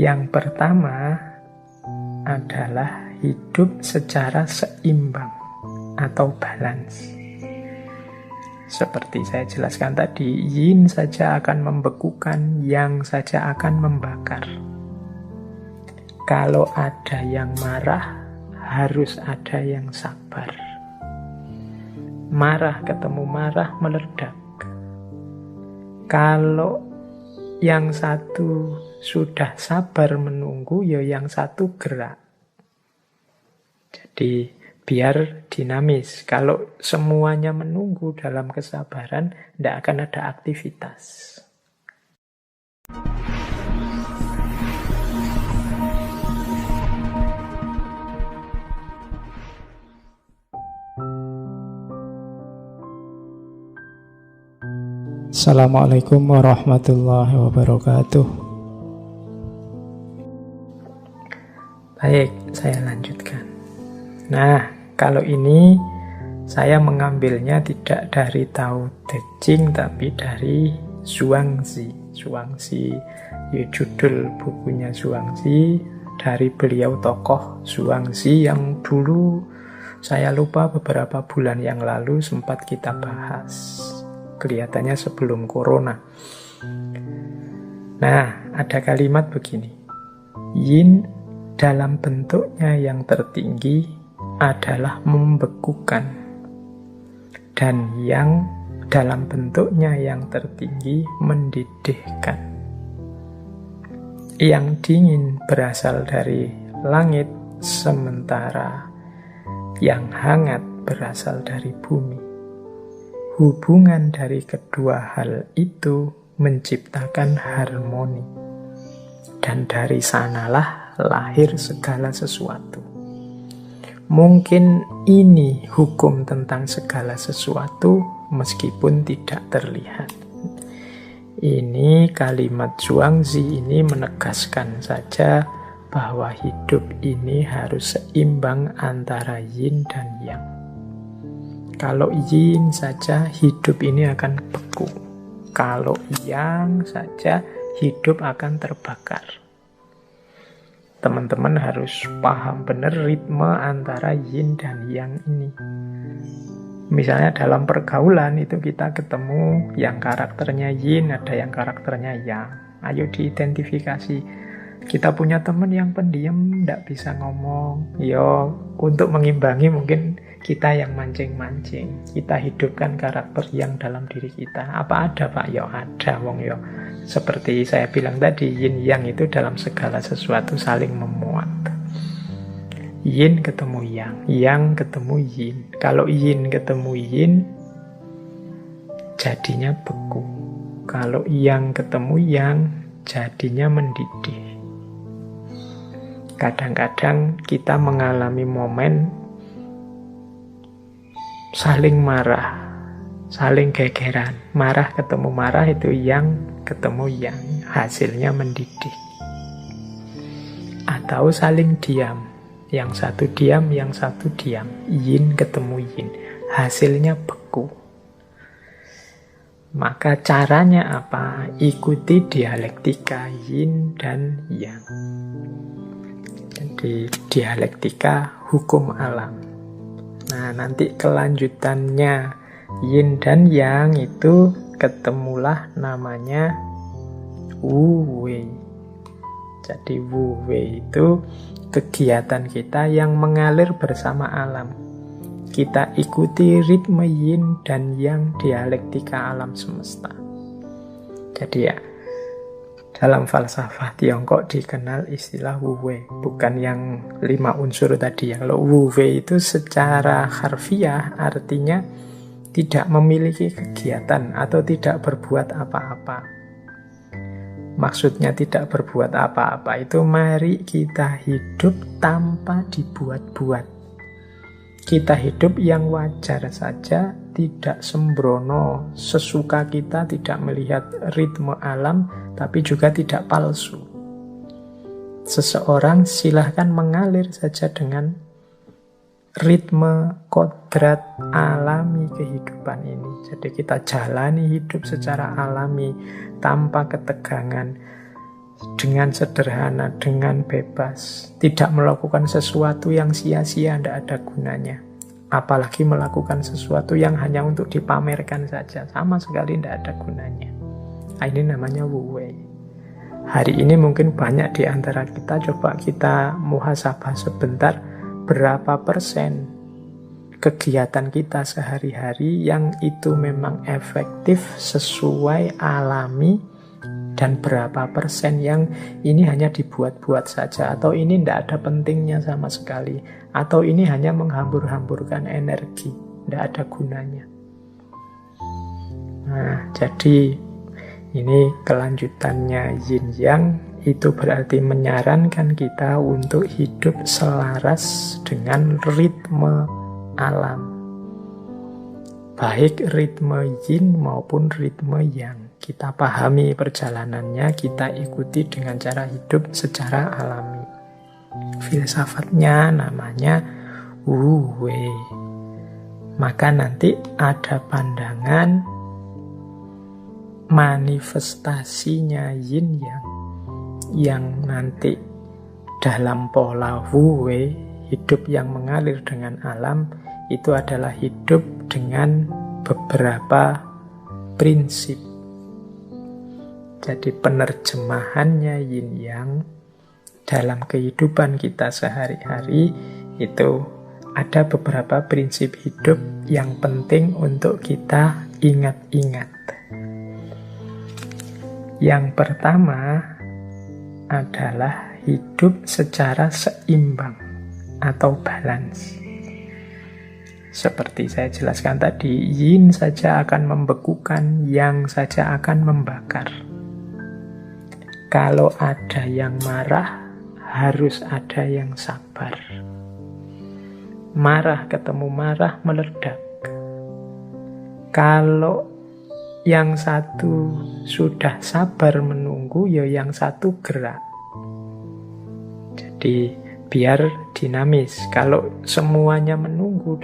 Yang pertama adalah hidup secara seimbang atau balance. Seperti saya jelaskan tadi, yin saja akan membekukan, yang saja akan membakar. Kalau ada yang marah, harus ada yang sabar. Marah ketemu marah meledak. Kalau yang satu sudah sabar menunggu, ya yang satu gerak. Jadi biar dinamis. Kalau semuanya menunggu dalam kesabaran, tidak akan ada aktivitas. Assalamualaikum warahmatullahi wabarakatuh. Baik, saya lanjutkan. Nah, kalau ini saya mengambilnya tidak dari Tao Te Ching, tapi dari Zhuangzi. Zhuangzi, ya judul bukunya Zhuangzi, dari beliau tokoh Zhuangzi yang dulu saya lupa beberapa bulan yang lalu sempat kita bahas. Kelihatannya sebelum corona. Nah, ada kalimat begini. Yin dalam bentuknya yang tertinggi adalah membekukan. Dan yang dalam bentuknya yang tertinggi mendidihkan. Yang dingin berasal dari langit, sementara yang hangat berasal dari bumi. Hubungan dari kedua hal itu menciptakan harmoni. Dan dari sanalah lahir segala sesuatu. Mungkin ini hukum tentang segala sesuatu meskipun tidak terlihat. Ini kalimat Zhuangzi ini menegaskan saja bahwa hidup ini harus seimbang antara yin dan yang. Kalau yin saja, hidup ini akan beku. Kalau yang saja, hidup akan terbakar. Teman-teman harus paham benar ritme antara yin dan yang ini. Misalnya dalam pergaulan itu kita ketemu yang karakternya yin, ada yang karakternya yang. Ayo diidentifikasi. Kita punya teman yang pendiam, tidak bisa ngomong. Yo, untuk mengimbangi mungkin kita yang mancing-mancing. Kita hidupkan karakter yang dalam diri kita. Apa ada, Pak? Yo, ada, wong yo. Seperti saya bilang tadi, yin yang itu dalam segala sesuatu saling memuat. Yin ketemu yang ketemu yin. Kalau yin ketemu yin, jadinya beku. Kalau yang ketemu yang, jadinya mendidih. Kadang-kadang kita mengalami momen saling marah, saling gegeran. Marah ketemu marah itu yang ketemu yang, hasilnya mendidih. Atau saling diam, yang satu diam, yang satu diam. Yin ketemu yin, hasilnya beku. Maka caranya apa? Ikuti dialektika yin dan yang. Jadi dialektika hukum alam. Nah, nanti kelanjutannya yin dan yang itu ketemulah namanya Wu Wei. Jadi Wu Wei itu kegiatan kita yang mengalir bersama alam. Kita ikuti ritme yin dan yang dialektika alam semesta. Jadi ya, dalam falsafah Tiongkok dikenal istilah Wu Wei, bukan yang 5 unsur tadi ya. Kalau Wu Wei itu secara harfiah artinya tidak memiliki kegiatan atau tidak berbuat apa-apa. Maksudnya tidak berbuat apa-apa itu mari kita hidup tanpa dibuat-buat. Kita hidup yang wajar saja, tidak sembrono, sesuka kita, tidak melihat ritme alam, tapi juga tidak palsu. Seseorang silahkan mengalir saja dengan ritme kodrat alami kehidupan ini. Jadi kita jalani hidup secara alami, tanpa ketegangan. dengan sederhana, dengan bebas, tidak melakukan sesuatu yang sia-sia, tidak ada gunanya. Apalagi melakukan sesuatu yang hanya untuk dipamerkan saja, sama sekali tidak ada gunanya. Nah, ini namanya Wu Wei. Hari ini mungkin banyak di antara kita, coba kita muhasabah sebentar, berapa persen kegiatan kita sehari-hari yang itu memang efektif, sesuai, alami, dan berapa persen yang ini hanya dibuat-buat saja, atau ini tidak ada pentingnya sama sekali, atau ini hanya menghambur-hamburkan energi, tidak ada gunanya. Nah, jadi ini kelanjutannya yin yang, itu berarti menyarankan kita untuk hidup selaras dengan ritme alam. Baik ritme yin maupun ritme yang. Kita pahami perjalanannya, kita ikuti dengan cara hidup secara alami. Filsafatnya namanya Wu Wei. Maka nanti ada pandangan manifestasinya yin yang nanti dalam pola Wu Wei, hidup yang mengalir dengan alam, itu adalah hidup dengan beberapa prinsip. Jadi penerjemahannya yin yang dalam kehidupan kita sehari-hari itu ada beberapa prinsip hidup yang penting untuk kita ingat-ingat. Yang pertama adalah hidup secara seimbang atau balance. Seperti saya jelaskan tadi, yin saja akan membekukan, yang saja akan membakar. Kalau ada yang marah, harus ada yang sabar. Marah ketemu marah meledak. Kalau yang satu sudah sabar menunggu, ya yang satu gerak. Jadi biar dinamis. Kalau semuanya menunggu